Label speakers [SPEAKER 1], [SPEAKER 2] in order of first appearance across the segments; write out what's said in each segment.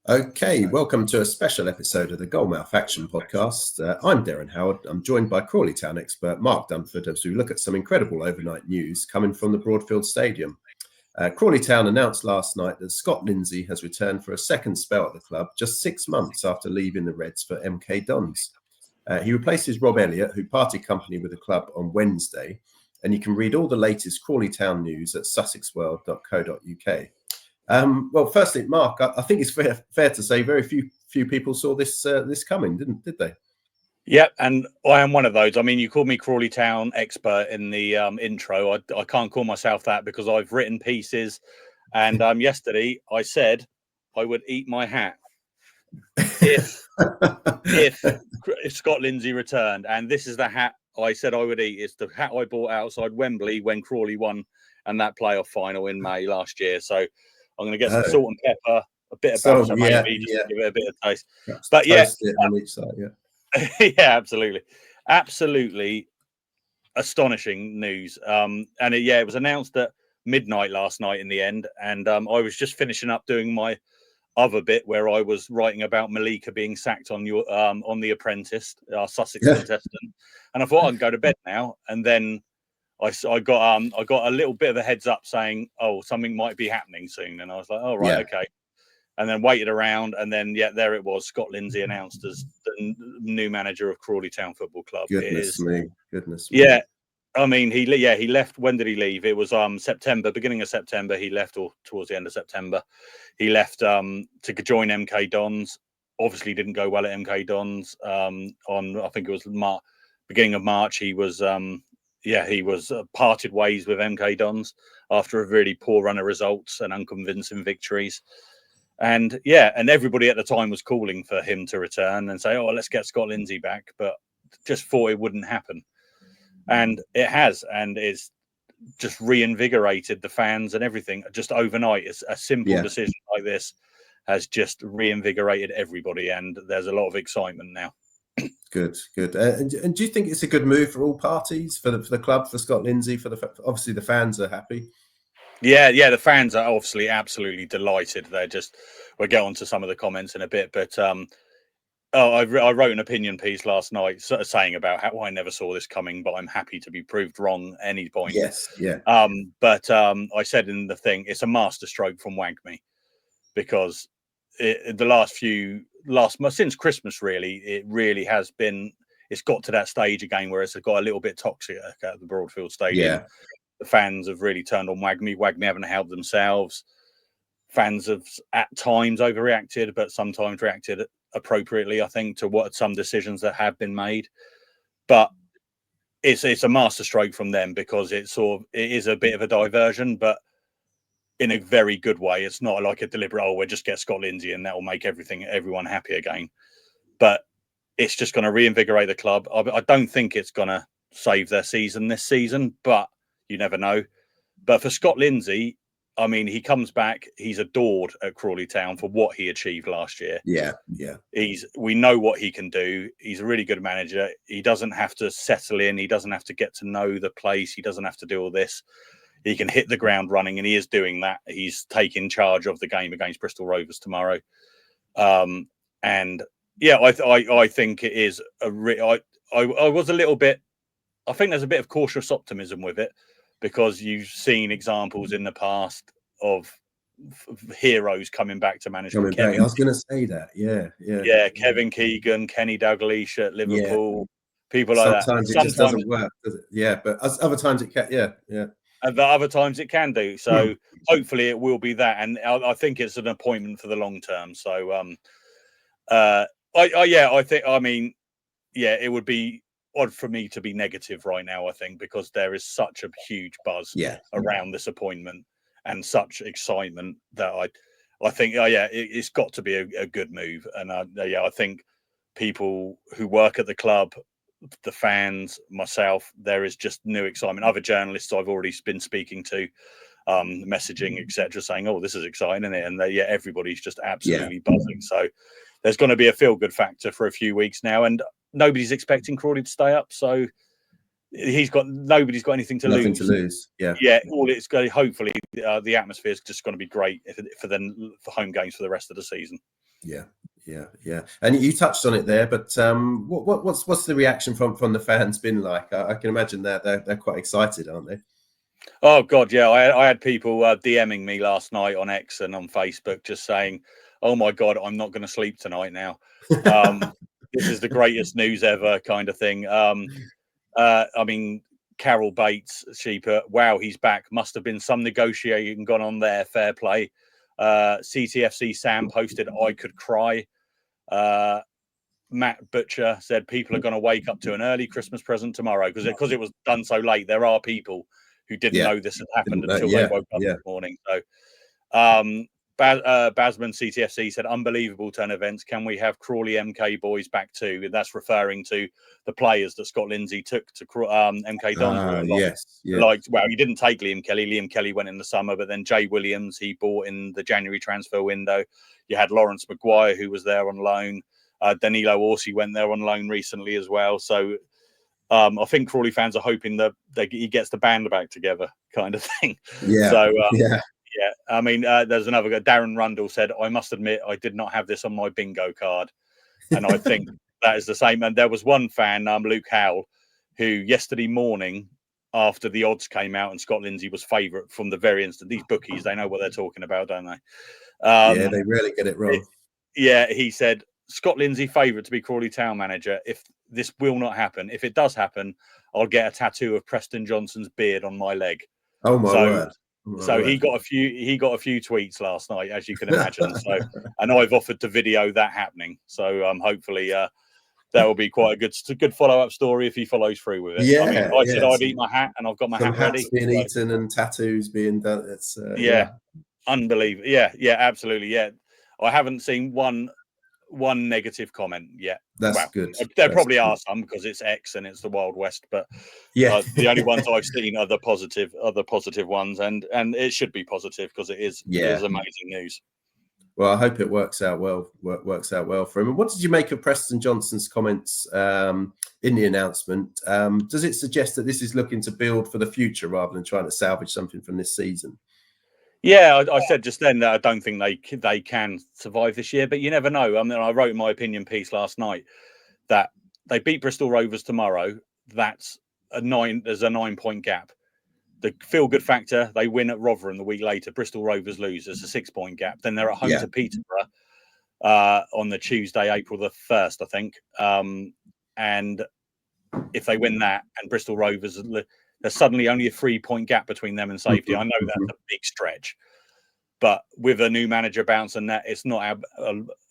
[SPEAKER 1] Okay, welcome to a special episode of the Gull-Mouth Action podcast. I'm Derren Howard. I'm joined by Crawley Town expert Mark Dunford as we look at some incredible overnight news coming from the Broadfield Stadium. Crawley Town announced last night that Scott Lindsey has returned for a second spell at the club just 6 months after leaving the Reds for MK Dons. He replaces Rob Elliot, who parted company with the club on Wednesday, and you can read all the latest Crawley Town news at sussexworld.co.uk. Well, firstly, Mark, I think it's fair to say very few people saw this coming, did they?
[SPEAKER 2] Yeah, and I am one of those. I mean, you called me Crawley Town expert in the intro. I can't call myself that because I've written pieces. And yesterday I said I would eat my hat if Scott Lindsey returned. And this is the hat I said I would eat. It's the hat I bought outside Wembley when Crawley won and that playoff final in May last year. So I'm going to get some salt and pepper, a bit of butter, maybe, just to give it a bit of taste.
[SPEAKER 1] Perhaps
[SPEAKER 2] but yeah,
[SPEAKER 1] it on each side, yeah.
[SPEAKER 2] Yeah, absolutely astonishing news. It was announced at midnight last night in the end, and I was just finishing up doing my other bit where I was writing about Malika being sacked on The Apprentice, our Sussex contestant, and I thought I can go to bed now. And then I got a little bit of a heads up saying, oh, something might be happening soon, and I was like, oh right, okay. And then waited around, and then there it was. Scott Lindsey announced as the new manager of Crawley Town Football Club.
[SPEAKER 1] Goodness me.
[SPEAKER 2] Yeah, I mean he left. When did he leave? It was September, beginning of September. He left, or towards the end of September. He left to join MK Dons. Obviously, didn't go well at MK Dons. On I think it was beginning of March. He was parted ways with MK Dons after a really poor run of results and unconvincing victories. And everybody at the time was calling for him to return and say, oh, let's get Scott Lindsey back, but just thought it wouldn't happen. And it has, and it's just reinvigorated the fans and everything just overnight. It's a simple decision like this has just reinvigorated everybody, and there's a lot of excitement now.
[SPEAKER 1] Good. And do you think it's a good move for all parties, for the club, for Scott Lindsey, obviously the fans are happy?
[SPEAKER 2] Yeah, the fans are obviously absolutely delighted. We'll get on to some of the comments in a bit, but I wrote an opinion piece last night saying about how I never saw this coming, but I'm happy to be proved wrong at any point.
[SPEAKER 1] Yes, yeah.
[SPEAKER 2] I said in the thing, it's a masterstroke from WAGMI, because since Christmas, really, it really has been. It's got to that stage again where it's got a little bit toxic at the Broadfield Stadium. Yeah. The fans have really turned on WAGMI. WAGMI haven't helped themselves. Fans have at times overreacted, but sometimes reacted appropriately, I think, to some decisions that have been made. But it's a masterstroke from them, because it is a bit of a diversion, but in a very good way. It's not like a deliberate, we'll just get Scott Lindsey and that will make everyone happy again. But it's just going to reinvigorate the club. I don't think it's going to save their season this season, but you never know. But for Scott Lindsey, I mean, he comes back. He's adored at Crawley Town for what he achieved last year.
[SPEAKER 1] Yeah.
[SPEAKER 2] We know what he can do. He's a really good manager. He doesn't have to settle in. He doesn't have to get to know the place. He doesn't have to do all this. He can hit the ground running, and he is doing that. He's taking charge of the game against Bristol Rovers tomorrow. I think it is I was a little bit. I think there's a bit of cautious optimism with it, because you've seen examples in the past of heroes coming back to management.
[SPEAKER 1] I was going to say that. Yeah.
[SPEAKER 2] Kevin Keegan, Kenny Dalglish at Liverpool, people
[SPEAKER 1] like
[SPEAKER 2] that.
[SPEAKER 1] Sometimes it just doesn't work, does it? Yeah, but other times it can. Yeah.
[SPEAKER 2] And the other times it can do. So hopefully it will be that, and I think it's an appointment for the long term. So I think. I mean, it would be odd for me to be negative right now, I think, because there is such a huge buzz around this appointment and such excitement that I think it's got to be a good move. And I think people who work at the club, the fans, myself, there is just new excitement. Other journalists I've already been speaking to, messaging, etc., saying, oh, this is exciting, isn't it? And everybody's just absolutely buzzing. So there's going to be a feel-good factor for a few weeks now, and nobody's expecting Crawley to stay up, so nobody's got anything to lose.
[SPEAKER 1] Nothing to lose.
[SPEAKER 2] All it's going. Hopefully, the atmosphere is just going to be great for home games for the rest of the season.
[SPEAKER 1] Yeah. And you touched on it there, but what's the reaction from the fans been like? I can imagine they're quite excited, aren't they?
[SPEAKER 2] Oh God, yeah. I had people DMing me last night on X and on Facebook just saying, "Oh my God, I'm not going to sleep tonight now. This is the greatest news ever," kind of thing. I mean, Carol Bates, Sheeper, wow, he's back. Must have been some negotiating gone on there. Fair play. CTFC Sam posted, "I could cry." Matt Butcher said, "People are going to wake up to an early Christmas present tomorrow because it was done so late. There are people who didn't know this had happened until they woke up this morning." So, Basman CTFC said, "Unbelievable turn events. Can we have Crawley MK boys back too?" And that's referring to the players that Scott Lindsey took to MK Dons. Well, he didn't take Liam Kelly. Liam Kelly went in the summer, but then Jay Williams he bought in the January transfer window. You had Lawrence Maguire who was there on loan. Danilo Orsi went there on loan recently as well. So I think Crawley fans are hoping that he gets the band back together, kind of thing. Yeah, I mean, there's another guy. Darren Rundle said, "I must admit, I did not have this on my bingo card," and I think that is the same. And there was one fan, Luke Howell, who yesterday morning, after the odds came out and Scott Lindsey was favourite from the very instant, these bookies, they know what they're talking about, don't they?
[SPEAKER 1] Yeah, they really get it wrong.
[SPEAKER 2] He said, "Scott Lindsey favourite to be Crawley Town manager. If this will not happen, if it does happen, I'll get a tattoo of Preston Johnson's beard on my leg."
[SPEAKER 1] Oh my word.
[SPEAKER 2] So he got a few tweets last night, as you can imagine. So, and I've offered to video that happening. So hopefully that will be quite a good follow-up story if he follows through with it.
[SPEAKER 1] Yeah,
[SPEAKER 2] I mean, I said I'd eat my hat, and I've got my hat ready.
[SPEAKER 1] Being eaten and tattoos being done. It's
[SPEAKER 2] unbelievable. Yeah, absolutely. Yeah, I haven't seen one negative comment yet.
[SPEAKER 1] That's good.
[SPEAKER 2] There probably are some because it's X and it's the Wild West, but the only ones I've seen are the positive ones, and it should be positive because it is amazing news.
[SPEAKER 1] Well, I hope it works out well for him. And what did you make of Preston Johnson's comments in the announcement? Does it suggest that this is looking to build for the future rather than trying to salvage something from this season?
[SPEAKER 2] Yeah, I said just then that I don't think they can survive this year, but you never know. I mean, I wrote my opinion piece last night that they beat Bristol Rovers tomorrow. There's a 9-point gap. The feel-good factor, they win at Rotherham the week later. Bristol Rovers lose. There's a 6-point gap. Then they're at home to Peterborough on the Tuesday, April the 1st, I think. And if they win that and Bristol Rovers, there's suddenly only a 3-point gap between them and safety. I know that's a big stretch, but with a new manager bouncing that, it's not out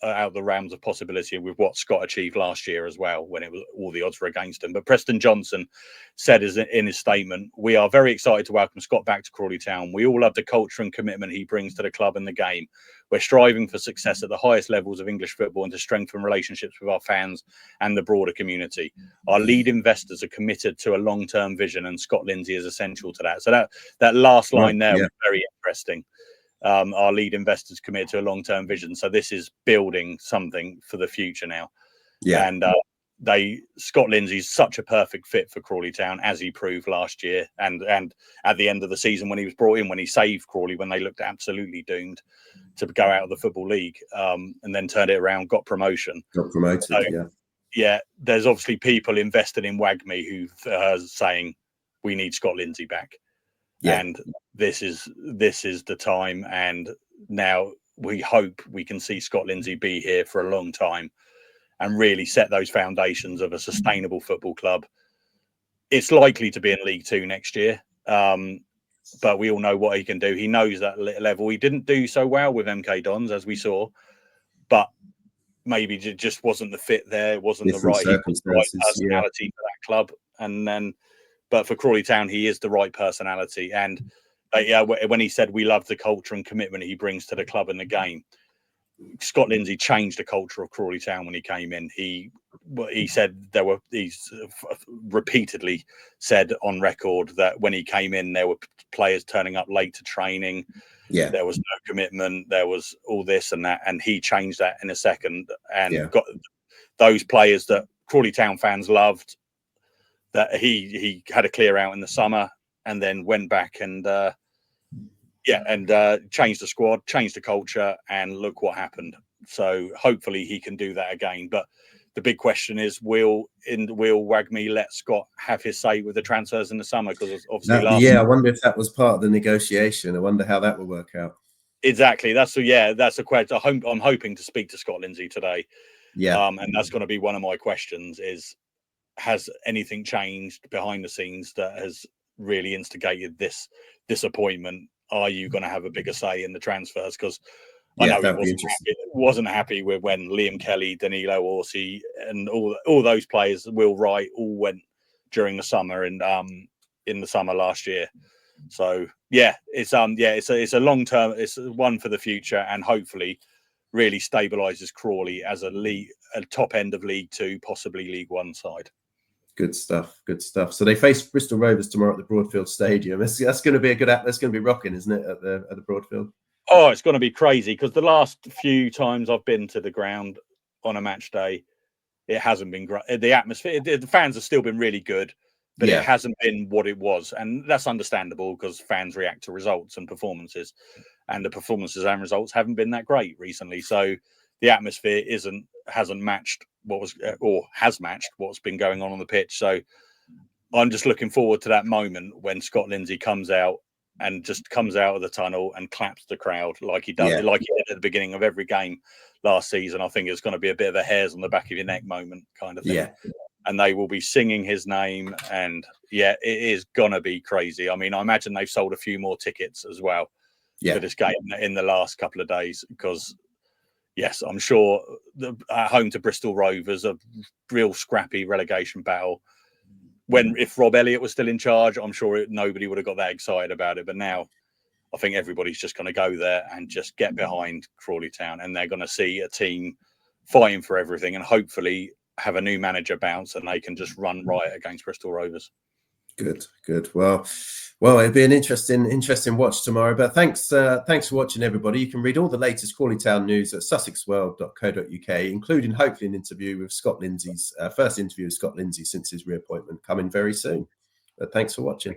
[SPEAKER 2] of the realms of possibility with what Scott achieved last year as well, when it was all the odds were against him. But Preston Johnson said in his statement, "We are very excited to welcome Scott back to Crawley Town. We all love the culture and commitment he brings to the club and the game. We're striving for success at the highest levels of English football and to strengthen relationships with our fans and the broader community. Our lead investors are committed to a long-term vision, and Scott Lindsey is essential to that." So that last line there was very interesting. Our lead investors committed to a long-term vision. So this is building something for the future now. Yeah. And Scott Lindsey's such a perfect fit for Crawley Town, as he proved last year. And at the end of the season, when he was brought in, when he saved Crawley, when they looked absolutely doomed to go out of the Football League, and then turned it around, got promoted. So, yeah, there's obviously people invested in WAGMI who are saying we need Scott Lindsey back. Yeah. And this is the time, and now we hope we can see Scott Lindsey be here for a long time and really set those foundations of a sustainable football club. It's likely to be in League Two next year, but we all know what he can do. He knows that level. He didn't do so well with MK Dons, as we saw, but maybe it just wasn't the fit there. It wasn't the right personality for that club. And then, but for Crawley Town, he is the right personality. And when he said we love the culture and commitment he brings to the club and the game, Scott Lindsey changed the culture of Crawley Town when he came in. He said he's repeatedly said on record that when he came in, there were players turning up late to training. Yeah, there was no commitment. There was all this and that, and he changed that in a second and got those players that Crawley Town fans loved. That he had a clear out in the summer and then went back and changed the squad, changed the culture, and look what happened. So hopefully he can do that again. But the big question is, will Wagme let Scott have his say with the transfers in the summer? Because obviously
[SPEAKER 1] I wonder if that was part of the negotiation. I wonder how that will work out.
[SPEAKER 2] Exactly. That's a question. I'm hoping to speak to Scott Lindsey today.
[SPEAKER 1] Yeah.
[SPEAKER 2] And that's going to be one of my questions: is has anything changed behind the scenes that has really instigated this disappointment? Are you going to have a bigger say in the transfers? Because I know he wasn't happy with when Liam Kelly, Danilo Orsi, and all those players, Will Wright, all went during the summer and in the summer last year. So it's a long term, it's one for the future, and hopefully really stabilises Crawley as a top end of League Two, possibly League One side.
[SPEAKER 1] Good stuff. So they face Bristol Rovers tomorrow at the Broadfield Stadium. That's going to be that's going to be rocking, isn't it, at the Broadfield?
[SPEAKER 2] Oh, it's going to be crazy, because the last few times I've been to the ground on a match day, it hasn't been great. The atmosphere, the fans have still been really good, but it hasn't been what it was. And that's understandable, because fans react to results and performances, and the performances and results haven't been that great recently. So the atmosphere hasn't matched has matched what's been going on the pitch. So I'm just looking forward to that moment when Scott Lindsey comes out of the tunnel and claps the crowd like he does, like he did at the beginning of every game last season. I think it's going to be a bit of a hairs on the back of your neck moment kind of thing. Yeah. And they will be singing his name, and it is gonna be crazy. I mean, I imagine they've sold a few more tickets as well for this game in the last couple of days, because yes, I'm sure at home to Bristol Rovers, a real scrappy relegation battle. If Rob Elliot was still in charge, I'm sure nobody would have got that excited about it. But now I think everybody's just going to go there and just get behind Crawley Town, and they're going to see a team fighting for everything, and hopefully have a new manager bounce and they can just run riot against Bristol Rovers.
[SPEAKER 1] Good. Well, it'll be an interesting watch tomorrow. But thanks for watching, everybody. You can read all the latest Crawley Town news at sussexworld.co.uk, including hopefully an interview with Scott Lindsey's first interview with Scott Lindsey since his reappointment, coming very soon. But thanks for watching.